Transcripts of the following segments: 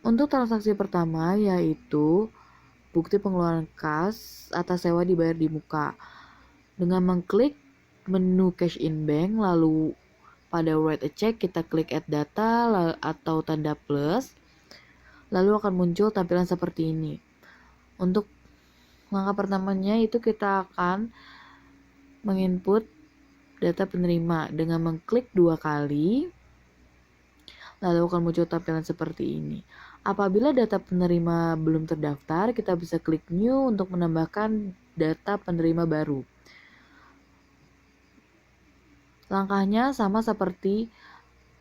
Untuk transaksi pertama yaitu bukti pengeluaran kas atas sewa dibayar di muka. Dengan mengklik menu cash in bank, lalu pada write a check kita klik add data atau tanda plus, lalu akan muncul tampilan seperti ini. Untuk langkah pertamanya itu kita akan menginput data penerima dengan mengklik 2 kali, lalu akan muncul tampilan seperti ini. Apabila data penerima belum terdaftar, kita bisa klik new untuk menambahkan data penerima baru. Langkahnya sama seperti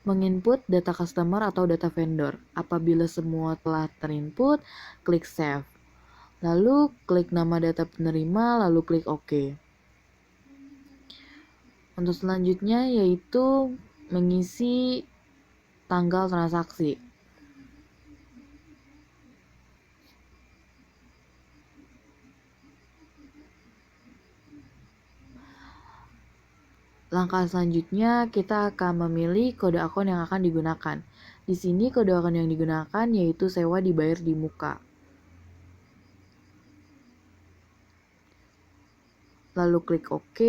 menginput data customer atau data vendor. Apabila semua telah terinput, klik save. Lalu klik nama data penerima, lalu klik OK. Untuk selanjutnya yaitu mengisi tanggal transaksi. Langkah selanjutnya kita akan memilih kode akun yang akan digunakan. Di sini kode akun yang digunakan yaitu sewa dibayar di muka. Lalu klik OK.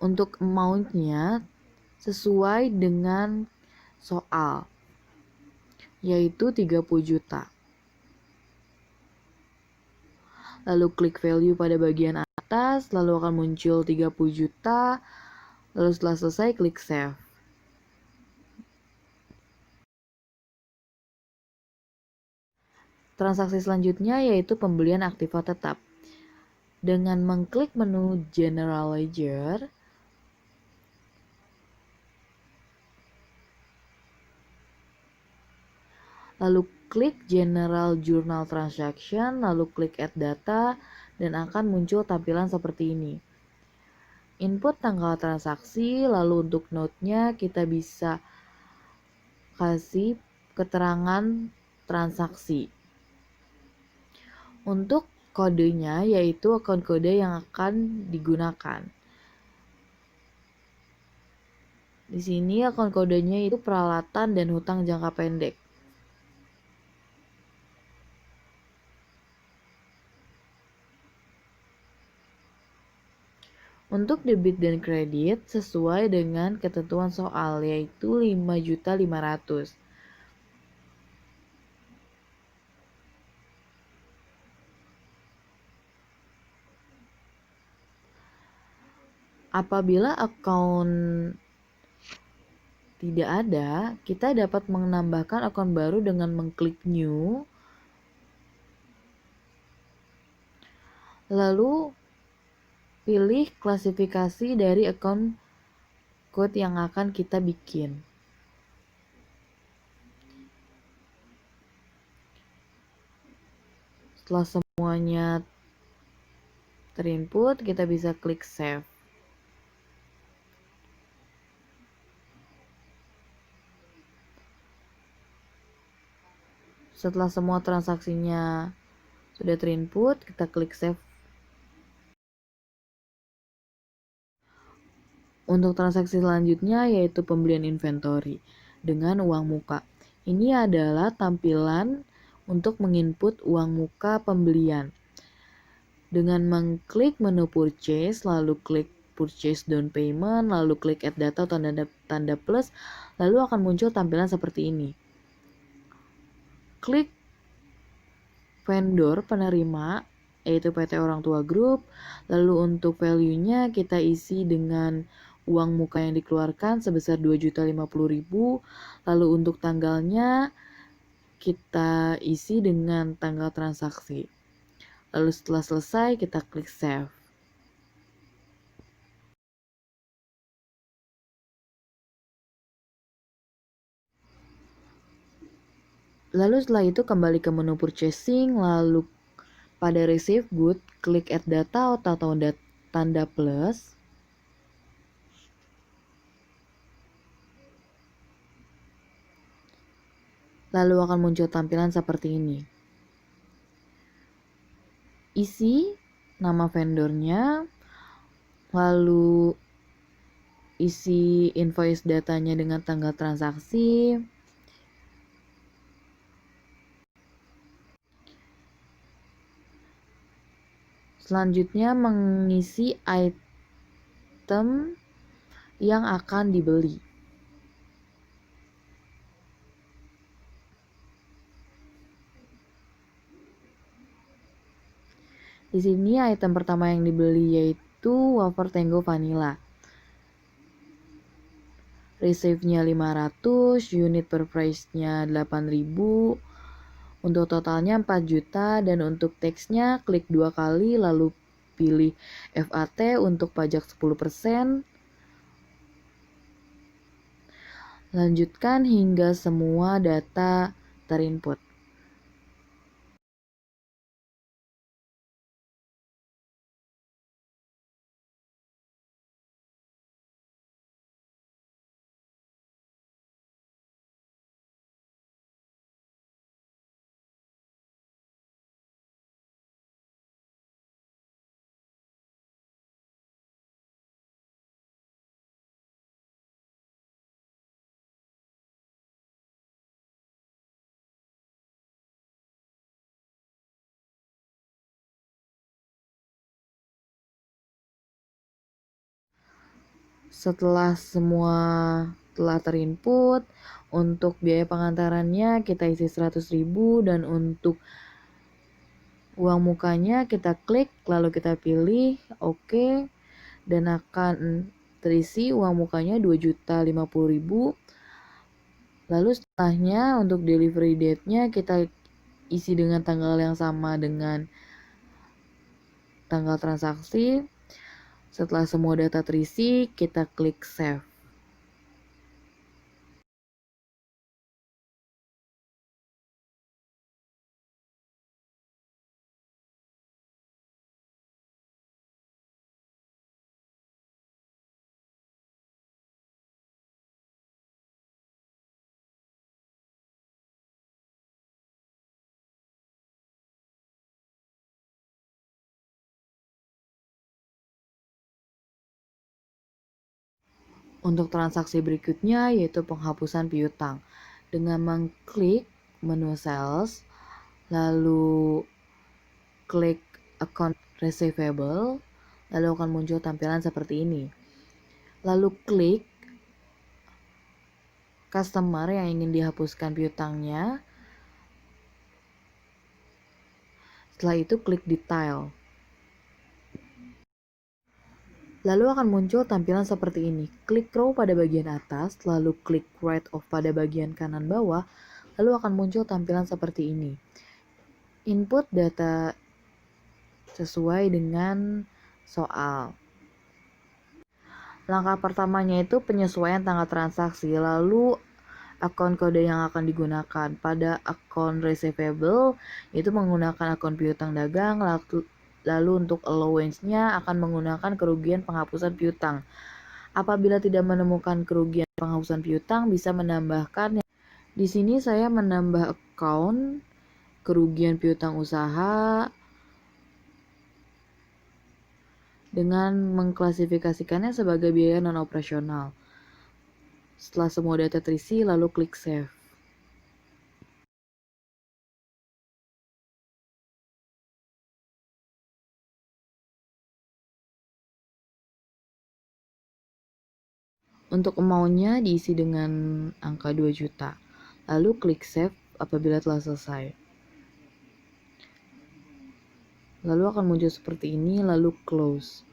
Untuk amount-nya sesuai dengan soal, yaitu 30 juta. Lalu klik value pada bagian atas, lalu akan muncul 30 juta. Lalu setelah selesai klik save. Transaksi selanjutnya yaitu pembelian aktiva tetap. Dengan mengklik menu General Ledger, lalu klik General Journal Transaction, lalu klik Add Data, dan akan muncul tampilan seperti ini. Input tanggal transaksi, lalu untuk note-nya kita bisa kasih keterangan transaksi. Untuk kodenya yaitu akun kode yang akan digunakan. Di sini akun kodenya itu peralatan dan hutang jangka pendek. Untuk debit dan kredit sesuai dengan ketentuan soal yaitu 5.500.000. Apabila akun tidak ada, kita dapat menambahkan akun baru dengan mengklik new. Lalu pilih klasifikasi dari akun code yang akan kita bikin. Setelah semuanya terinput, kita bisa klik save. Setelah semua transaksinya sudah terinput, kita klik save. Untuk transaksi selanjutnya yaitu pembelian inventory dengan uang muka. Ini adalah tampilan untuk menginput uang muka pembelian. Dengan mengklik menu purchase, lalu klik purchase down payment, lalu klik add data atau tanda plus, lalu akan muncul tampilan seperti ini. Klik vendor penerima, yaitu PT Orang Tua Group, lalu untuk value-nya kita isi dengan uang muka yang dikeluarkan sebesar 2.050.000, lalu untuk tanggalnya kita isi dengan tanggal transaksi. Lalu setelah selesai kita klik save. Lalu setelah itu kembali ke menu purchasing, lalu pada receive good, klik add data atau tanda plus. Lalu akan muncul tampilan seperti ini. Isi nama vendornya, lalu isi invoice datanya dengan tanggal transaksi, Selanjutnya mengisi item yang akan dibeli. Di sini item pertama yang dibeli yaitu wafer Tango Vanilla. Receive-nya 500, unit per price-nya 8.000. Untuk totalnya 4 juta dan untuk tax-nya klik 2 kali lalu pilih VAT untuk pajak 10%. Lanjutkan hingga semua data terinput. Setelah semua telah terinput, untuk biaya pengantarannya kita isi 100.000 dan untuk uang mukanya kita klik lalu kita pilih OK dan akan terisi uang mukanya 2.050.000. Lalu setelahnya untuk delivery date-nya kita isi dengan tanggal yang sama dengan tanggal transaksi. Setelah semua data terisi, kita klik save. Untuk transaksi berikutnya yaitu penghapusan piutang. Dengan mengklik menu sales, lalu klik account receivable, lalu akan muncul tampilan seperti ini. Lalu klik customer yang ingin dihapuskan piutangnya. Setelah itu klik detail. Lalu akan muncul tampilan seperti ini. Klik row pada bagian atas, lalu klik right of pada bagian kanan bawah, lalu akan muncul tampilan seperti ini. Input data sesuai dengan soal. Langkah pertamanya itu penyesuaian tanggal transaksi, lalu akun kode yang akan digunakan. Pada akun receivable itu menggunakan akun piutang dagang, lalu untuk allowance-nya akan menggunakan kerugian penghapusan piutang. Apabila tidak menemukan kerugian penghapusan piutang, bisa menambahkan. Di sini saya menambah account kerugian piutang usaha dengan mengklasifikasikannya sebagai biaya non-operasional. Setelah semua data terisi, lalu klik save. Untuk amount-nya diisi dengan angka 2 juta. Lalu klik save apabila telah selesai. Lalu akan muncul seperti ini, lalu close.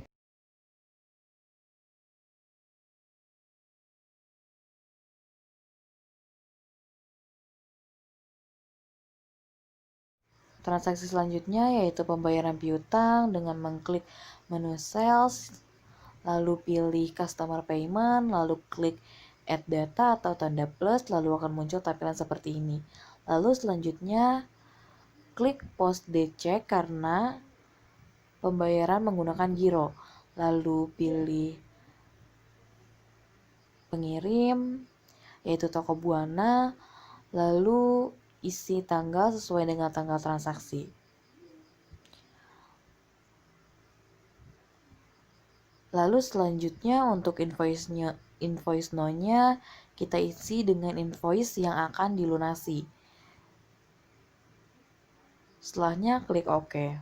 Transaksi selanjutnya yaitu pembayaran piutang dengan mengklik menu sales, lalu pilih customer payment, lalu klik add data atau tanda plus, lalu akan muncul tampilan seperti ini. Lalu selanjutnya klik post date check karena pembayaran menggunakan giro, lalu pilih pengirim yaitu toko Buana, lalu isi tanggal sesuai dengan tanggal transaksi. Lalu selanjutnya untuk invoice no-nya kita isi dengan invoice yang akan dilunasi. Setelahnya klik OK.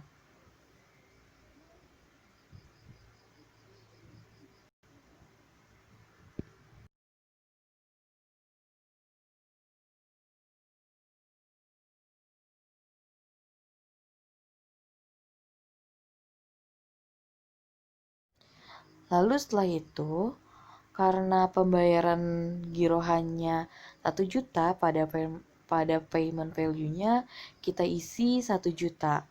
Lalu setelah itu, karena pembayaran giro hanya 1 juta pada payment value-nya, kita isi 1 juta.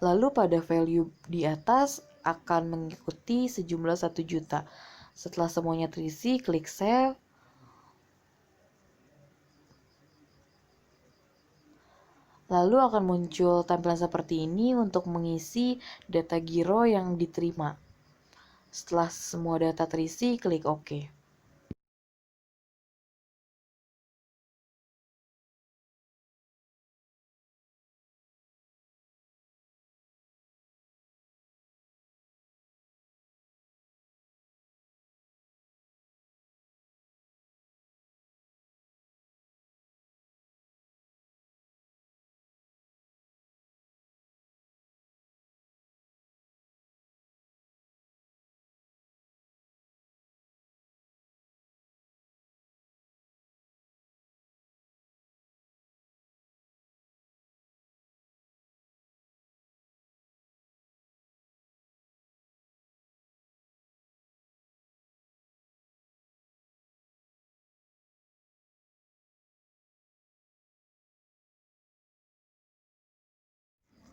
Lalu pada value di atas akan mengikuti sejumlah 1 juta. Setelah semuanya terisi, klik save. Lalu akan muncul tampilan seperti ini untuk mengisi data giro yang diterima. Setelah semua data terisi, klik OK.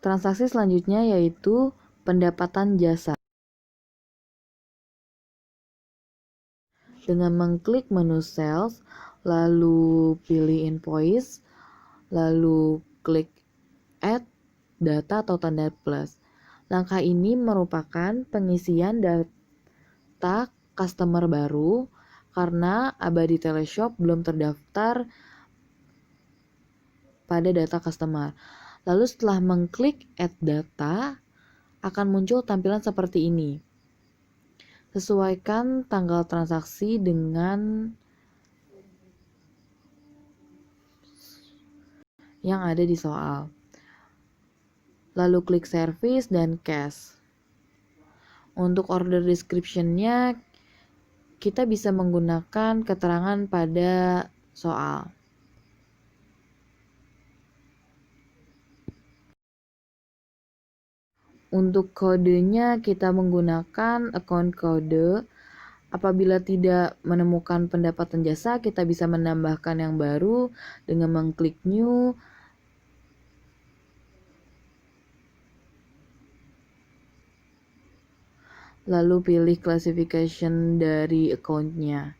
Transaksi selanjutnya yaitu pendapatan jasa. Dengan mengklik menu sales, lalu pilih invoice, lalu klik add data atau tanda plus. Langkah ini merupakan pengisian data customer baru karena Abadi Teleshop belum terdaftar pada data customer. Lalu setelah mengklik add data, akan muncul tampilan seperti ini. Sesuaikan tanggal transaksi dengan yang ada di soal. Lalu klik service dan cash. Untuk order description-nya, kita bisa menggunakan keterangan pada soal. Untuk kodenya, kita menggunakan account kode. Apabila tidak menemukan pendapatan jasa, kita bisa menambahkan yang baru dengan mengklik new. Lalu pilih classification dari account-nya.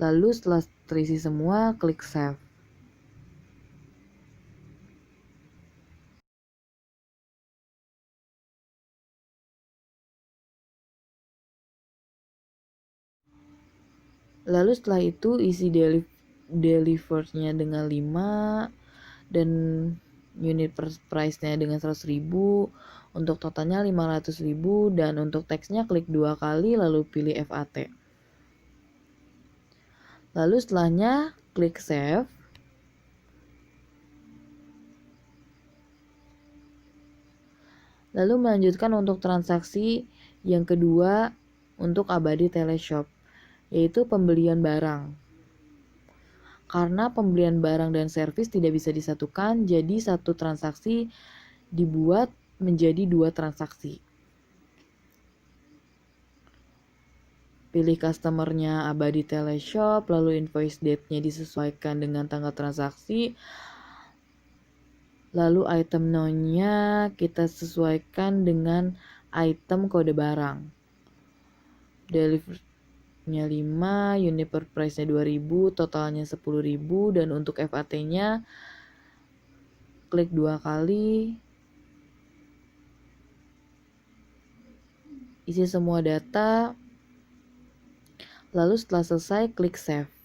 Lalu setelah terisi semua, klik save. Lalu setelah itu isi delivered-nya dengan 5 dan unit price-nya dengan 100.000, untuk totalnya 500.000, dan untuk teksnya klik 2 kali lalu pilih FAT. Lalu setelahnya klik save. Lalu melanjutkan untuk transaksi yang kedua untuk Abadi Teleshop, yaitu pembelian barang. Karena pembelian barang dan servis tidak bisa disatukan, jadi satu transaksi dibuat menjadi 2 transaksi. Pilih customernya Abadi Teleshop, lalu invoice date-nya disesuaikan dengan tanggal transaksi. Lalu item known-nya kita sesuaikan dengan item kode barang. Delivery-nya 5, unit per price-nya 2.000, totalnya 10.000, dan untuk FAT-nya klik 2 kali. Isi semua data. Lalu setelah selesai klik save.